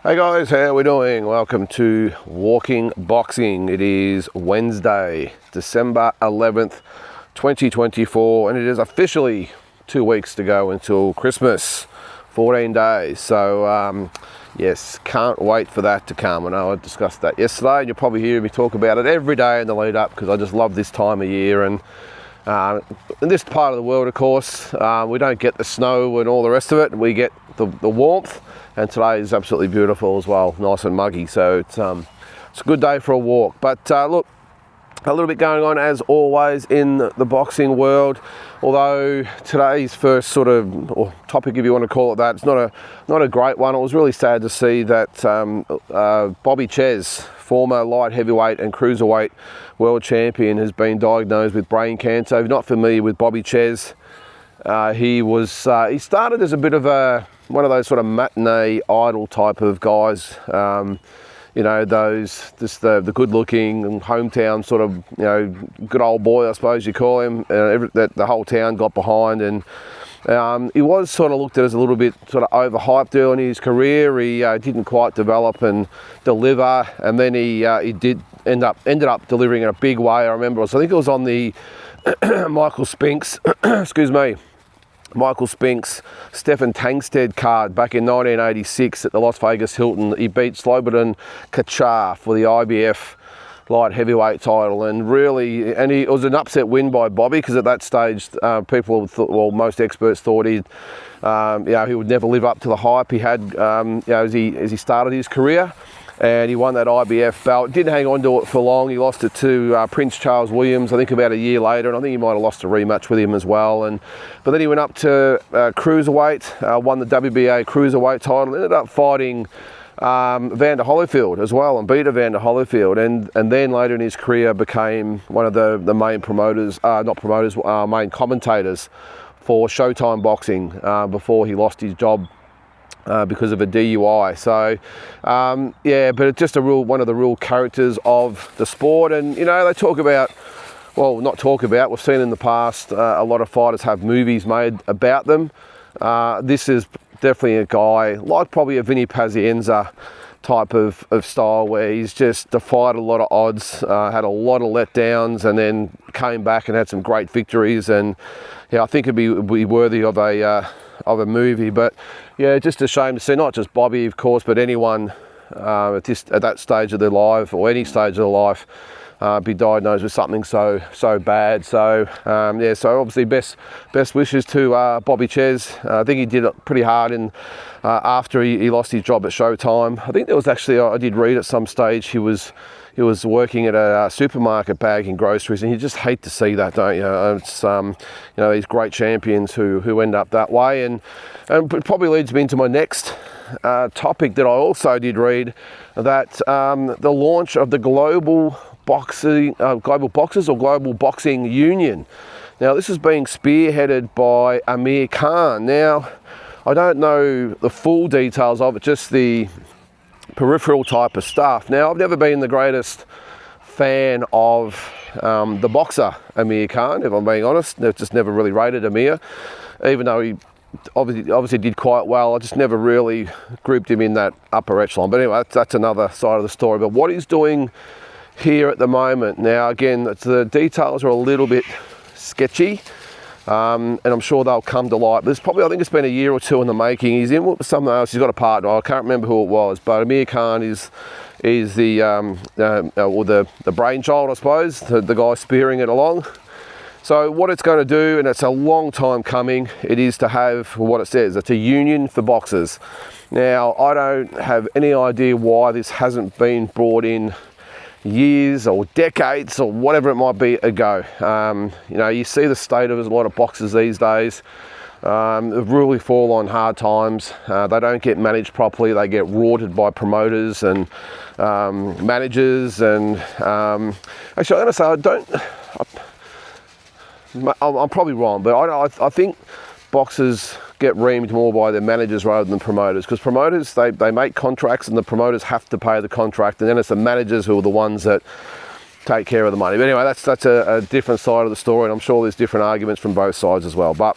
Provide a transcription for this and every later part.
Hey guys, how are we doing? Welcome to Walking Boxing. It is Wednesday, December 11th, 2024, and it is officially 2 weeks to go until Christmas, 14 days. So, yes, can't wait for that to come. I know I discussed that yesterday, and you'll probably hear me talk about it every day in the lead up because I just love this time of year. And in this part of the world, of course, we don't get the snow and all the rest of it. We get the warmth. And today is absolutely beautiful as well, nice and muggy. So it's a good day for a walk. But look, a little bit going on as always in the boxing world. Although today's first sort of or topic, if you want to call it that, it's not a great one. It was really sad to see that Bobby Czyz, former light heavyweight and cruiserweight world champion, has been diagnosed with brain cancer. If you're not familiar with Bobby Czyz, he started as a bit of one of those sort of matinee idol type of guys, you know, those just the good looking and hometown sort of, you know, good old boy, I suppose you call him, that the whole town got behind. And he was sort of looked at as a little bit sort of overhyped early in his career. He didn't quite develop and deliver, and then he did ended up delivering in a big way. I remember, I think it was on the Michael Spinks, excuse me, Michael Spinks, Stefan Tankstead card back in 1986 at the Las Vegas Hilton. He beat Slobodan Kačar for the IBF light heavyweight title, and it was an upset win by Bobby because at that stage people thought, well, most experts thought he would never live up to the hype he had as he started his career. And he won that IBF belt. Didn't hang on to it for long. He lost it to Prince Charles Williams, I think about a year later, and I think he might have lost a rematch with him as well. But then he went up to cruiserweight, won the WBA cruiserweight title, ended up fighting Evander Holyfield as well and beat Evander Holyfield. And then later in his career became one of the main main commentators for Showtime Boxing before he lost his job because of a DUI. So but it's just one of the real characters of the sport. And you know, they we've seen in the past a lot of fighters have movies made about them. This is definitely a guy like probably a Vinny Pazienza type of style, where he's just defied a lot of odds, had a lot of letdowns, and then came back and had some great victories. And yeah, I think it'd be worthy of a movie. But yeah, just a shame to see not just Bobby, of course, but anyone at that stage of their life or any stage of their life be diagnosed with something so bad. So so obviously best wishes to Bobby Czyz. I think he did it pretty hard after he lost his job at Showtime. I think there was actually, I did read at some stage he was working at a supermarket bagging groceries, and you just hate to see that, don't you? It's these great champions who end up that way, and it probably leads me into my next topic that I also did read, that the launch of the Global Boxing Union. Now, this is being spearheaded by Amir Khan. Now, I don't know the full details of it, just the peripheral type of stuff. Now, I've never been the greatest fan of the boxer Amir Khan, if I'm being honest. I've just never really rated Amir, even though he obviously did quite well. I just never really grouped him in that upper echelon. But anyway, that's another side of the story. But what he's doing here at the moment, now again, the details are a little bit sketchy. And I'm sure they'll come to light. But I think it's been a year or two in the making. He's in with someone else. He's got a partner. I can't remember who it was, but Amir Khan is the brainchild, I suppose, the guy spearing it along. So what it's going to do, and it's a long time coming, it is to have what it says. It's a union for boxers. Now, I don't have any idea why this hasn't been brought in years or decades or whatever it might be ago. You see the state of a lot of boxers these days. Really fall on hard times. They don't get managed properly. They get rorted by promoters and managers. And actually, I'm going to say I'm probably wrong, but I think boxers get reamed more by their managers rather than promoters, because promoters, they make contracts and the promoters have to pay the contract, and then it's the managers who are the ones that take care of the money. But anyway, that's a different side of the story, and I'm sure there's different arguments from both sides as well. But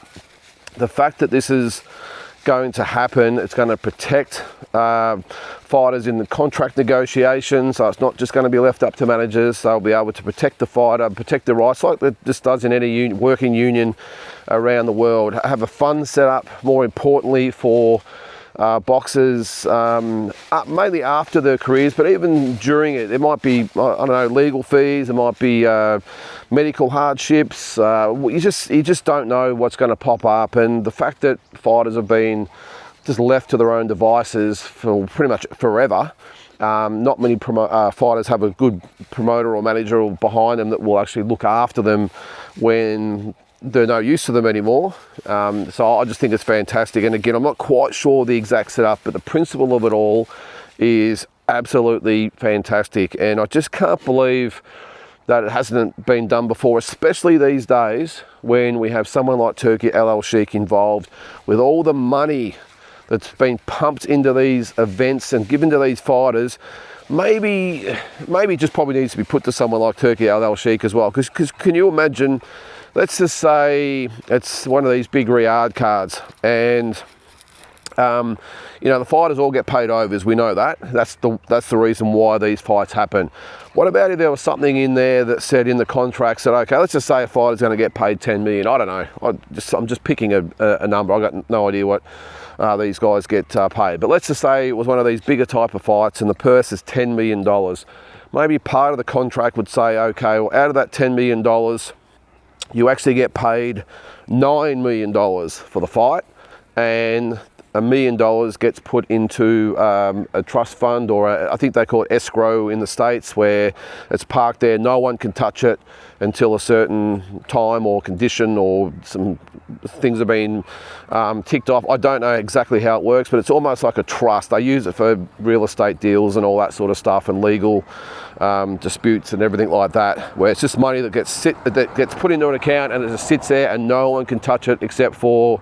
the fact that this is going to happen. It's going to protect fighters in the contract negotiations, so it's not just going to be left up to managers. They'll be able to protect the fighter, protect their rights, like it just does in any working union around the world. Have a fund set up, more importantly, for boxers, mainly after their careers, but even during it. There might be, I don't know, legal fees, there might be medical hardships. You just don't know what's going to pop up, and the fact that fighters have been just left to their own devices for pretty much forever. Not many fighters have a good promoter or manager behind them that will actually look after them when they're no use to them anymore. So I just think it's fantastic. And again, I'm not quite sure the exact setup, but the principle of it all is absolutely fantastic. And I just can't believe that it hasn't been done before, especially these days when we have someone like Turki Al-Sheikh involved with all the money that's been pumped into these events and given to these fighters. Maybe just probably needs to be put to someone like Turki Al-Sheikh as well. Because can you imagine, let's just say it's one of these big Riyadh cards, and the fighters all get paid overs. We know that. That's the reason why these fights happen. What about if there was something in there that said in the contract that, okay, let's just say a fighter's going to get paid 10 million. I don't know. I'm just picking a number. I've got no idea what these guys get paid. But let's just say it was one of these bigger type of fights and the purse is $10 million. Maybe part of the contract would say, okay, well, out of that $10 million, you actually get paid $9 million for the fight, and $1 million gets put into a trust fund, or I think they call it escrow in the States, where it's parked there. No one can touch it until a certain time or condition or some things have been ticked off. I don't know exactly how it works, but it's almost like a trust. They use it for real estate deals and all that sort of stuff, and legal disputes and everything like that, where it's just money that gets put into an account and it just sits there and no one can touch it except for,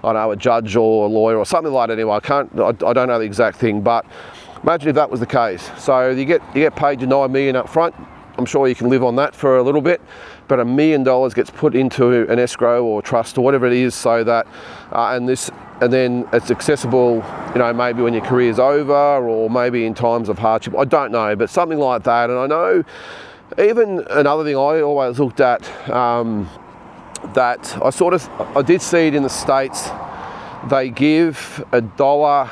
I don't know, a judge or a lawyer or something like that. Anyway, I don't know the exact thing, but imagine if that was the case. So you get paid your $9 million up front. I'm sure you can live on that for a little bit, but $1 million gets put into an escrow or trust or whatever it is, so that and then it's accessible, maybe when your career's over or maybe in times of hardship. I don't know, but something like that. And I know even another thing I always looked at, that I did see it in the States. They give $1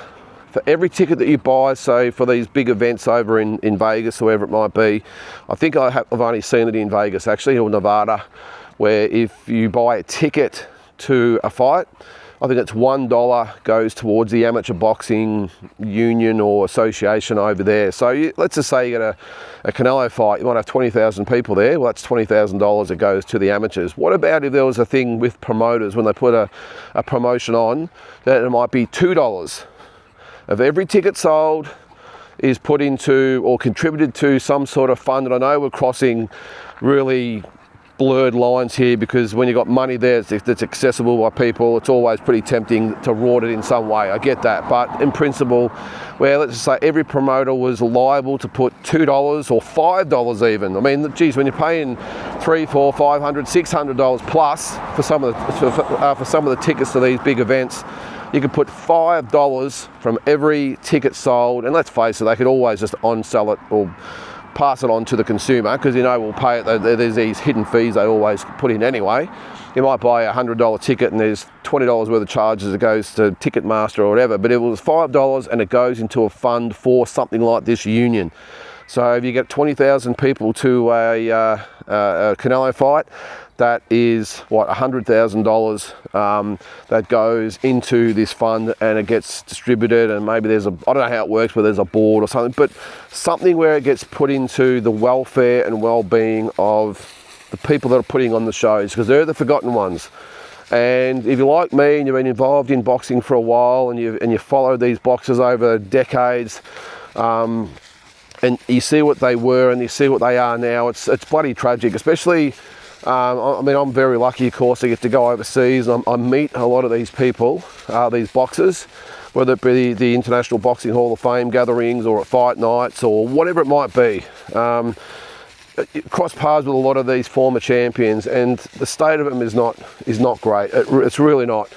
for every ticket that you buy. So for these big events over in Vegas or wherever it might be, I think I've only seen it in Vegas actually, or Nevada, where if you buy a ticket to a fight, I think it's $1 goes towards the amateur boxing union or association over there. So let's just say you get a Canelo fight, you might have 20,000 people there. Well, that's $20,000 that goes to the amateurs. What about if there was a thing with promoters when they put a promotion on, that it might be $2 of every ticket sold is put into or contributed to some sort of fund? And I know we're crossing really blurred lines here, because when you've got money there that's accessible by people, it's always pretty tempting to reward it in some way. I get that, but in principle, where let's just say every promoter was liable to put $2 or $5 even. I mean, geez, when you're paying $300, $400, $500, $600 plus for some of the tickets to these big events, you could put $5 from every ticket sold, and let's face it, they could always just on-sell it or pass it on to the consumer, because we'll pay it. There's these hidden fees they always put in anyway. You might buy a $100 ticket and there's $20 worth of charges that goes to Ticketmaster or whatever, but it was $5 and it goes into a fund for something like this union. So if you get 20,000 people to a Canelo fight, that is what, $100,000 that goes into this fund, and it gets distributed, and maybe I don't know how it works, but there's a board or something, but something where it gets put into the welfare and well-being of the people that are putting on the shows, because they're the forgotten ones. And if you're like me and you've been involved in boxing for a while, and you followed these boxers over decades, and you see what they were and you see what they are now, it's bloody tragic. Especially, I mean, I'm very lucky, of course, I get to go overseas and I meet a lot of these people, these boxers, whether it be the International Boxing Hall of Fame gatherings or at fight nights or whatever it might be. Cross paths with a lot of these former champions, and the state of them is not great. It's really not.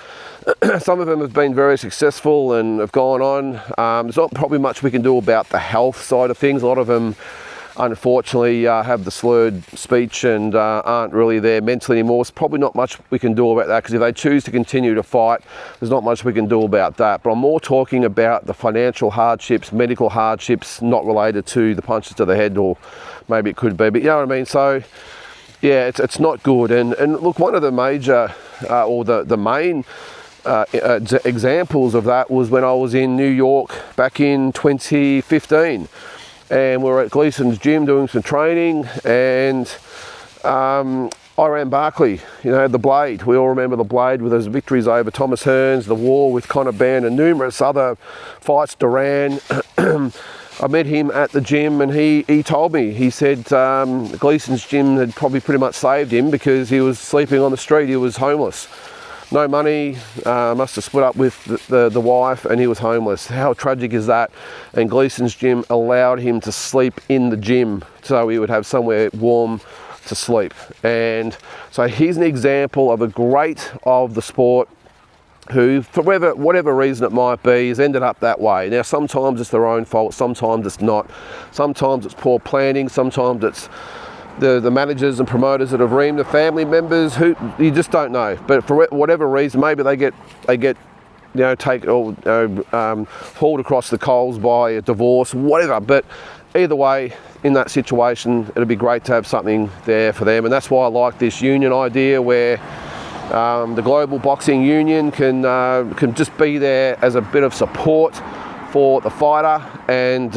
Some of them have been very successful and have gone on. There's not probably much we can do about the health side of things. A lot of them, unfortunately, have the slurred speech and aren't really there mentally anymore. There's probably not much we can do about that, because if they choose to continue to fight, there's not much we can do about that. But I'm more talking about the financial hardships, medical hardships, not related to the punches to the head, or maybe it could be, but you know what I mean? So yeah, it's not good. And look, one of the major or the main examples of that was when I was in New York back in 2015, and we were at Gleason's gym doing some training, and I ran Barkley, you know, the Blade. We all remember the Blade with his victories over Thomas Hearns, the war with Conor Benn, and numerous other fights. Duran. I met him at the gym, and he told me, he said Gleason's gym had probably pretty much saved him, because he was sleeping on the street. He was homeless. No money, must have split up with the wife, and he was homeless. How tragic is that? And Gleason's gym allowed him to sleep in the gym so he would have somewhere warm to sleep. And so he's an example of a great of the sport who, for whatever reason it might be, has ended up that way. Now, sometimes it's their own fault, sometimes it's not. Sometimes it's poor planning, sometimes it's the managers and promoters that have reamed the family members, who you just don't know. But for whatever reason, maybe they get you know, hauled across the coals by a divorce, whatever. But either way, in that situation, it'd be great to have something there for them. And that's why I like this union idea, where the Global Boxing Union can just be there as a bit of support for the fighter, and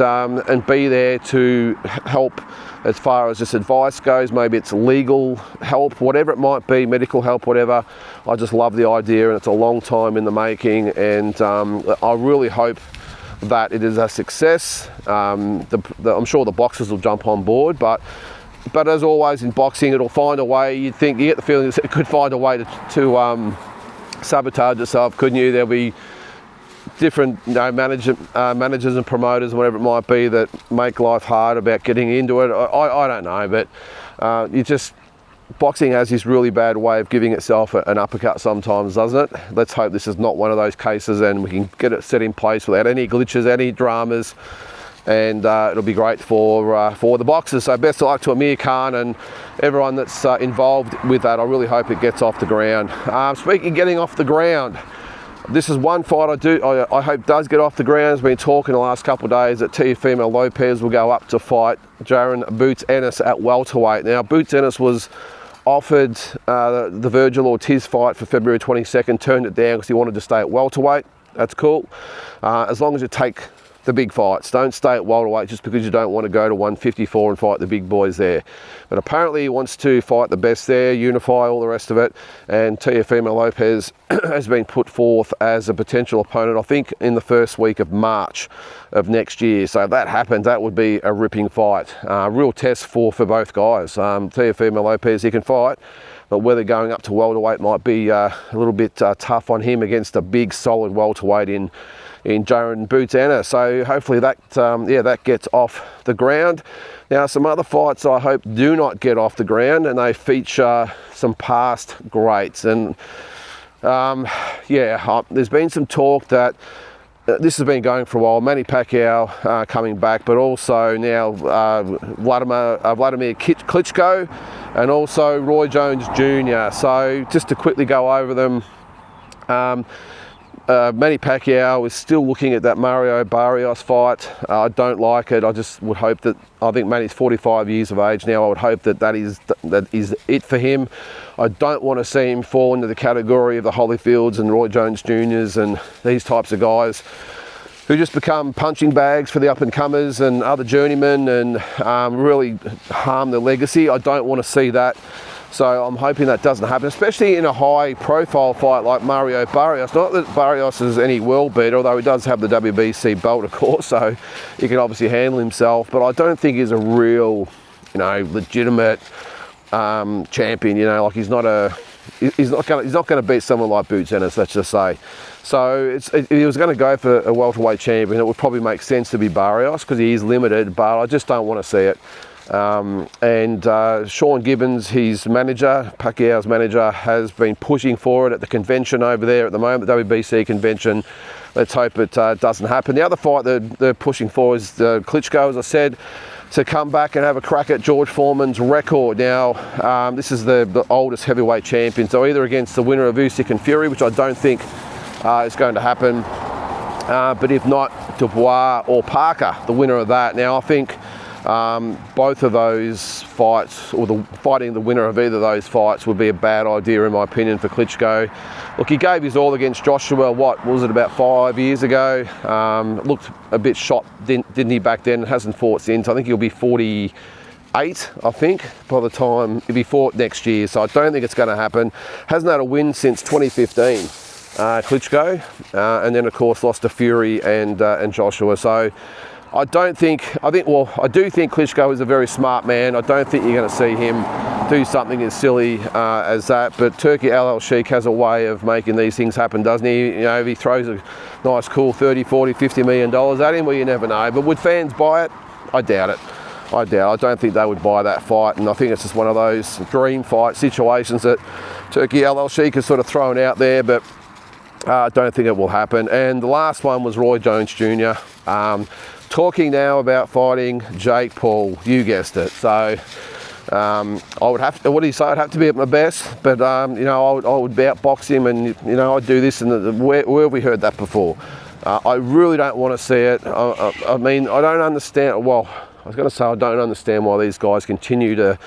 be there to help as far as this advice goes. Maybe it's legal help, whatever it might be, medical help, whatever. I just love the idea, and it's a long time in the making, and I really hope that it is a success. I'm sure the boxers will jump on board, but as always in boxing, it'll find a way. You get the feeling it could find a way to sabotage itself, couldn't you? There'll be different, you know, managers and promoters, whatever it might be, that make life hard about getting into it. I don't know, but boxing has this really bad way of giving itself an uppercut sometimes, doesn't it? Let's hope this is not one of those cases, and we can get it set in place without any glitches, any dramas, and it'll be great for the boxers. So best of luck to Amir Khan and everyone that's involved with that. I really hope it gets off the ground. Speaking of getting off the ground, this is one fight I hope does get off the ground. There's been talk in the last couple of days that Teofimo Lopez will go up to fight Jaron Boots Ennis at welterweight. Now, Boots Ennis was offered the Virgil Ortiz fight for February 22nd, turned it down because he wanted to stay at welterweight. That's cool. As long as you take the big fights. Don't stay at welterweight just because you don't want to go to 154 and fight the big boys there. But apparently he wants to fight the best there, unify all the rest of it, and Teofimo Lopez has been put forth as a potential opponent, I think, in the first week of March of next year. So if that happens, that would be a ripping fight. Real test for both guys. Teofimo Lopez, he can fight, but whether going up to welterweight might be a little bit tough on him against a big, solid welterweight in Jaron Boots Ennis. So hopefully that gets off the ground. Now, some other fights I hope do not get off the ground, and they feature some past greats. And there's been some talk that this has been going for a while. Manny Pacquiao coming back, but also now Vladimir Klitschko, and also Roy Jones Jr. So just to quickly go over them. Manny Pacquiao is still looking at that Mario Barrios fight. I don't like it. I just would hope that, I think Manny's 45 years of age now. I would hope that is it for him. I don't want to see him fall into the category of the Holyfields and Roy Jones Jr.'s and these types of guys who just become punching bags for the up-and-comers and other journeymen and really harm the legacy. I don't want to see that. So I'm hoping that doesn't happen, especially in a high-profile fight like Mario Barrios. Not that Barrios is any world beater, although he does have the WBC belt, of course, so he can obviously handle himself. But I don't think he's a real, legitimate champion. Like he's not going to beat someone like Boots Ennis, let's just say. So if he was going to go for a welterweight champion, it would probably make sense to be Barrios because he is limited, but I just don't want to see it. Sean Gibbons, his manager, Pacquiao's manager, has been pushing for it at the convention over there at the moment, the WBC convention. Let's hope it doesn't happen. The other fight that they're pushing for is Klitschko, as I said, to come back and have a crack at George Foreman's record. Now, this is the oldest heavyweight champion, so either against the winner of Usyk and Fury, which I don't think is going to happen, but if not, Dubois or Parker, the winner of that. Now, I think both of those fights, or fighting the winner of either of those fights, would be a bad idea in my opinion for Klitschko. Look, he gave his all against Joshua, what was it, about 5 years ago? Looked a bit shot, didn't he, back then? Hasn't fought since. I think he'll be 48, I think, by the time he'll be fought next year. So I don't think it's going to happen. Hasn't had a win since 2015, Klitschko, and then of course lost to Fury and Joshua. So I do think Klitschko is a very smart man. I don't think you're going to see him do something as silly as that. But Turkey Al Sheikh has a way of making these things happen, doesn't he? You know, if he throws a nice, cool 30, 40, 50 million dollars at him, well, you never know. But would fans buy it? I doubt it. I don't think they would buy that fight. And I think it's just one of those dream fight situations that Turkey Al Sheikh has sort of thrown out there. But I don't think it will happen. And the last one was Roy Jones Jr. Talking now about fighting Jake Paul. You guessed it. So I would have to, what do you say? I'd have to be at my best, but you know, I would outbox him, and you know, I'd do this. And where have we heard that before? I really don't want to see it. I mean, I don't understand. Well, I was going to say I don't understand why these guys continue to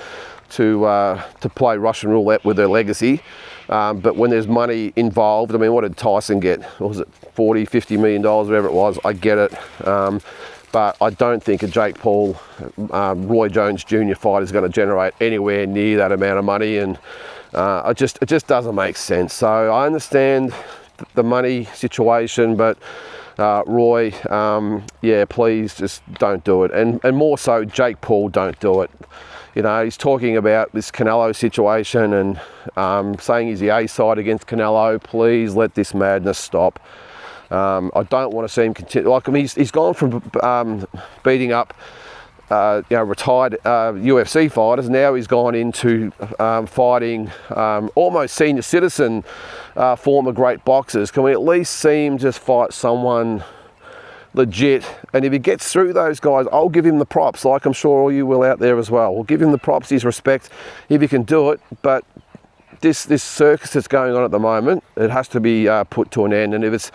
play Russian roulette with their legacy. But when there's money involved, I mean, what did Tyson get? What was it, 40, 50 million dollars, whatever it was? I get it. But I don't think a Jake Paul, Roy Jones Jr. fight is going to generate anywhere near that amount of money, and it just doesn't make sense. So I understand the money situation, but Roy, yeah, please just don't do it, and more so Jake Paul, don't do it. You know, he's talking about this Canelo situation and saying he's the A side against Canelo. Please let this madness stop. I don't want to see him continue. Like, I mean, he's gone from beating up, you know, retired UFC fighters. Now he's gone into fighting almost senior citizen former great boxers. Can we at least see him just fight someone legit? And if he gets through those guys, I'll give him the props, like I'm sure all you will out there as well. We'll give him the props, his respect, if he can do it. But this circus that's going on at the moment, it has to be put to an end. And if it's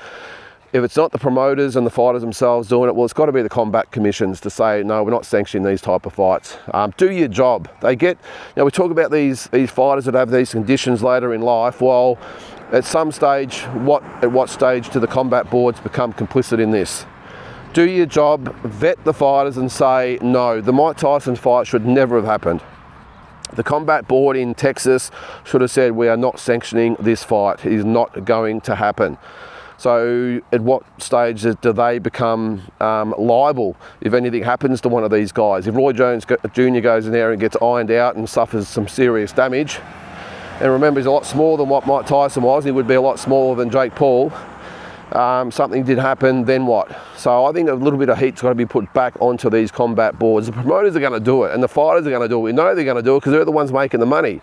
not the promoters and the fighters themselves doing it, well, it's got to be the combat commissions to say, no, we're not sanctioning these type of fights. Do your job. They get, you know, we talk about these fighters that have these conditions later in life. Well, at some stage, at what stage do the combat boards become complicit in this? Do your job, vet the fighters and say, no, the Mike Tyson fight should never have happened. The combat board in Texas should have said, we are not sanctioning this fight. It is not going to happen. So at what stage do they become liable if anything happens to one of these guys? If Roy Jones Jr. goes in there and gets ironed out and suffers some serious damage, and remember, he's a lot smaller than what Mike Tyson was, he would be a lot smaller than Jake Paul, something did happen, then what? So I think a little bit of heat's got to be put back onto these combat boards. The promoters are going to do it, and the fighters are going to do it. We know they're going to do it because they're the ones making the money.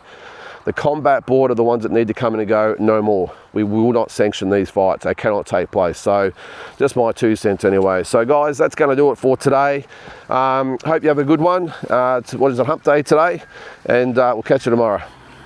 The combat board are the ones that need to come in and go, no more. We will not sanction these fights. They cannot take place. So just my 2 cents anyway. So guys, that's going to do it for today. Hope you have a good one. What is it, hump day today? And we'll catch you tomorrow.